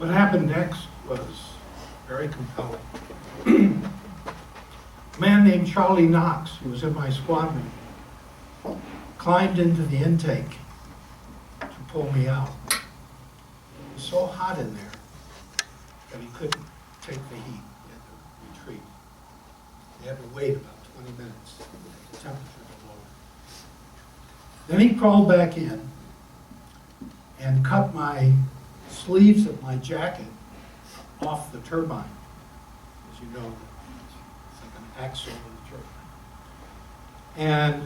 What happened next was very compelling. A man named Charlie Knox, who was in my squadron, climbed into the intake to pull me out. It was so hot in there that he couldn't take the heat. He had to retreat. He had to wait about 20 minutes to get the temperature to lower. Then he crawled back in and cut my sleeves of my jacket off the turbine. As you know, it's like an axle of the turbine. And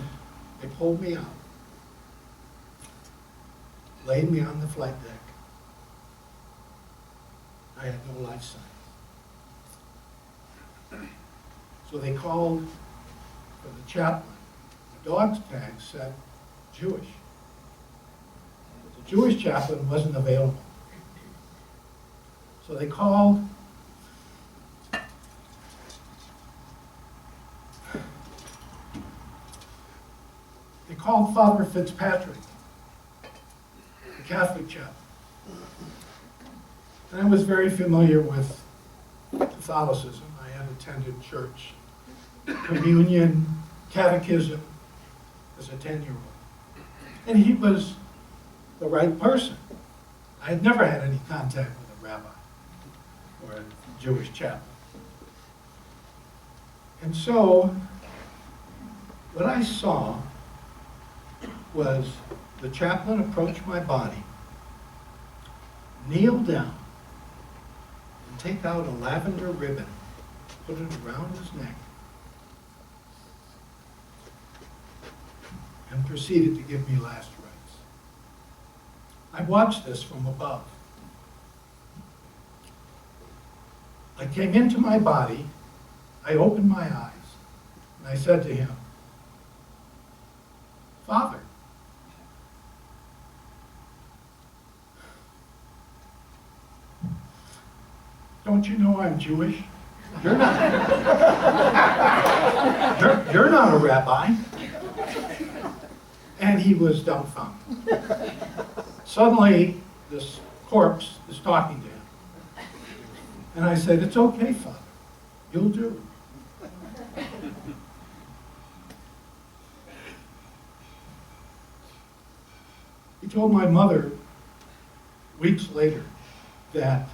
they pulled me out, laid me on the flight deck. I had no life signs. So they called for the chaplain. The dog's tag said Jewish. But the Jewish chaplain wasn't available. So they called Father Fitzpatrick, the Catholic chaplain. And I was very familiar with Catholicism. I had attended church, communion, catechism as a 10-year-old. And he was the right person. I had never had any contact with a rabbi or a Jewish chaplain. And so, what I saw was the chaplain approach my body, kneel down, and take out a lavender ribbon, put it around his neck, and proceeded to give me last rites. I watched this from above. I came into my body, I opened my eyes, and I said to him, Father, don't you know I'm Jewish? You're not. You're not a rabbi. And he was dumbfounded. Suddenly, this corpse is talking to him. And I said, it's okay, Father. You'll do. He told my mother weeks later that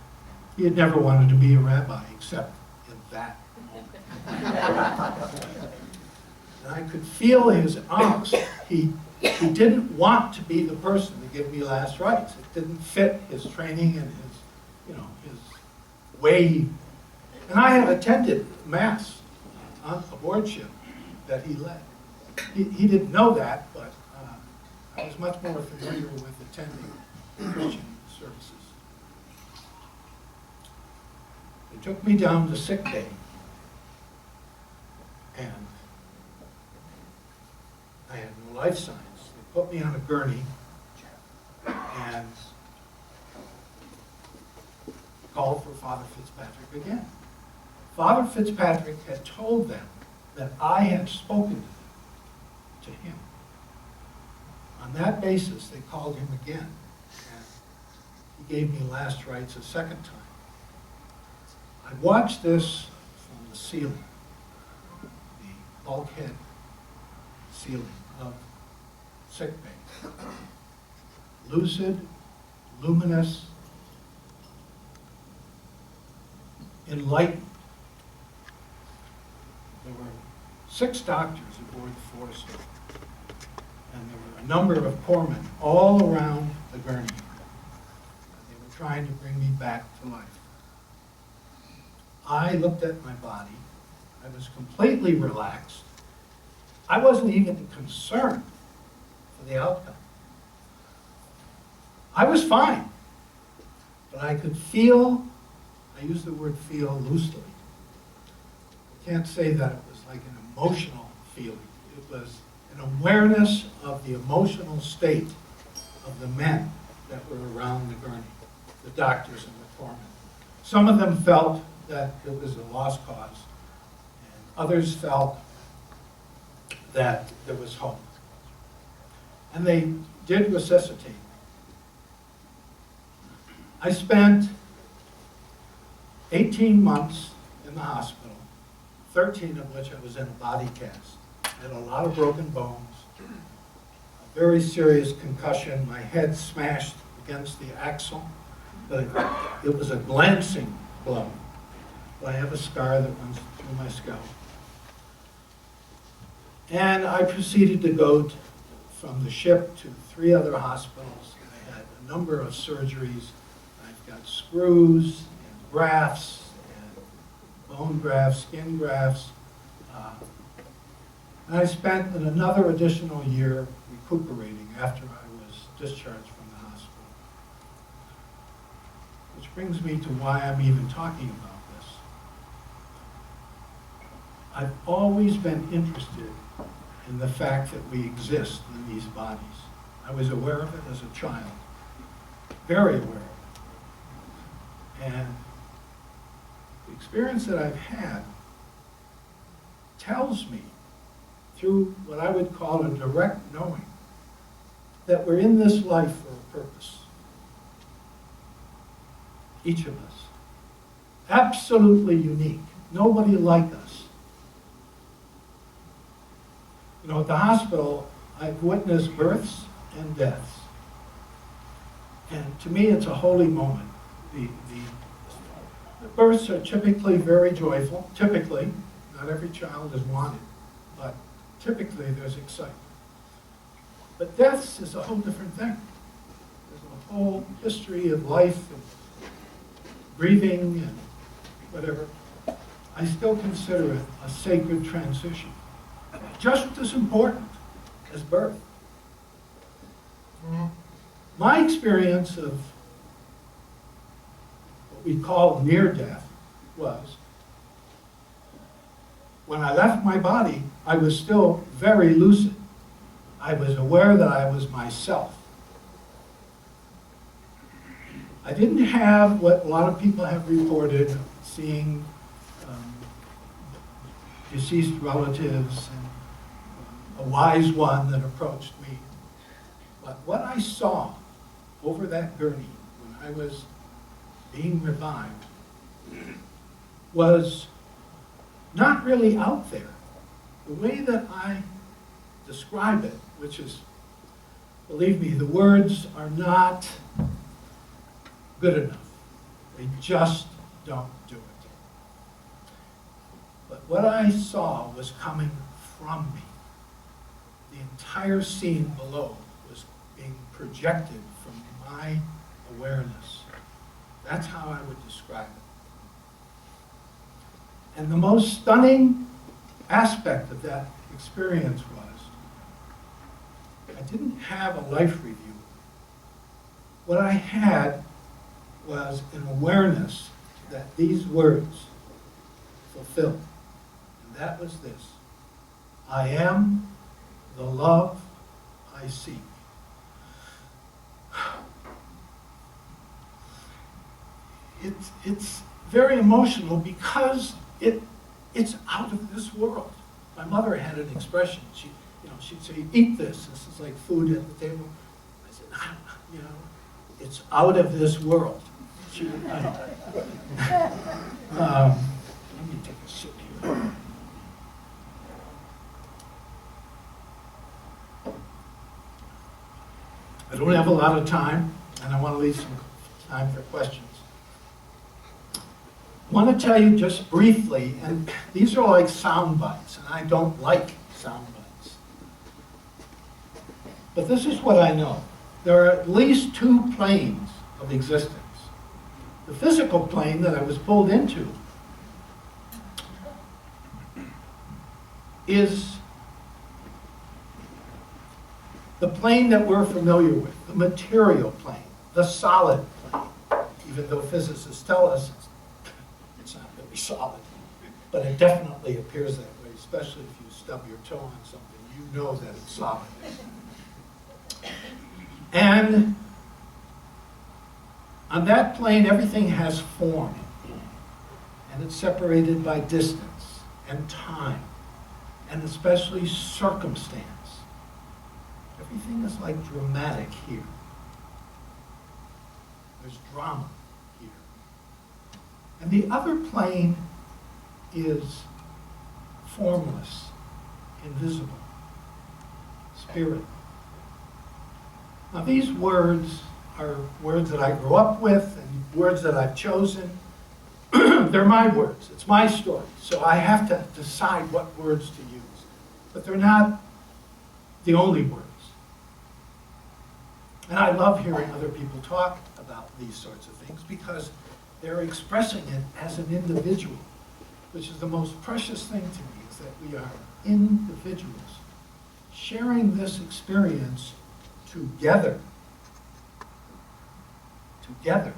he had never wanted to be a rabbi except in that moment. And I could feel his angst. He didn't want to be the person to give me last rites. It didn't fit his training and his way. And I had attended Mass on aboard ship that he led. He didn't know that, but I was much more familiar with attending Christian services. They took me down to sick bay, and I had no life signs. They put me on a gurney and called for Father Fitzpatrick again. Father Fitzpatrick had told them that I had spoken to him. On that basis, they called him again, and he gave me last rites a second time. I watched this from the ceiling, the bulkhead ceiling of sick bay. Lucid, luminous, enlightened. There were 6 doctors aboard the Forester, and there were a number of corpsmen all around the gurney. They were trying to bring me back to life. I looked at my body. I was completely relaxed. I wasn't even concerned for the outcome. I was fine, but I could feel, I use the word feel loosely. I can't say that it was like an emotional feeling. It was an awareness of the emotional state of the men that were around the gurney, the doctors and the corpsmen. Some of them felt that it was a lost cause, and others felt that there was hope. And they did resuscitate me. I spent 18 months in the hospital, 13 of which I was in a body cast. I had a lot of broken bones, a very serious concussion, my head smashed against the axle, but it was a glancing blow. But I have a scar that runs through my scalp. And I proceeded to go from the ship to 3 other hospitals. I had a number of surgeries. I've got screws and grafts and bone grafts, skin grafts. And I spent another additional year recuperating after I was discharged from the hospital. Which brings me to why I'm even talking about this. I've always been interested in the fact that we exist in these bodies. I was aware of it as a child, very aware of it. And the experience that I've had tells me, through what I would call a direct knowing, that we're in this life for a purpose. Each of us. Absolutely unique. Nobody like us. You know, at the hospital, I've witnessed births and deaths. And to me, it's a holy moment. The births are typically very joyful. Typically, not every child is wanted, but typically there's excitement. But deaths is a whole different thing. There's a whole history of life and grieving and whatever. I still consider it a sacred transition. Just as important as birth. My experience of what we call near death was, when I left my body, I was still very lucid. I was aware that I was myself. I didn't have what a lot of people have reported, seeing deceased relatives and a wise one that approached me. But what I saw over that gurney when I was being revived was not really out there. The way that I describe it, which is, believe me, the words are not good enough. They just don't do it. But what I saw was coming from me. The entire scene below was being projected from my awareness. That's how I would describe it. And the most stunning aspect of that experience was, I didn't have a life review. What I had was an awareness that these words fulfilled. And that was this: I am the love I seek. It's very emotional because it's out of this world. My mother had an expression. She'd say, "Eat this. This is like food at the table." I said, "It's out of this world." She would, let me take a sip here. I don't have a lot of time, and I want to leave some time for questions. I want to tell you just briefly, and these are like sound bites, and I don't like sound bites. But this is what I know. There are at least 2 planes of existence. The physical plane that I was pulled into is the plane that we're familiar with, the material plane, the solid plane, even though physicists tell us it's not really solid, but it definitely appears that way, especially if you stub your toe on something, you know that it's solid. And on that plane, everything has form, and it's separated by distance and time, and especially circumstance. Everything is like dramatic here. There's drama here. And the other plane is formless, invisible, spirit. Now these words are words that I grew up with and words that I've chosen. They're my words, it's my story, so I have to decide what words to use. But they're not the only words. And I love hearing other people talk about these sorts of things because they're expressing it as an individual, which is the most precious thing to me, is that we are individuals sharing this experience together. Together.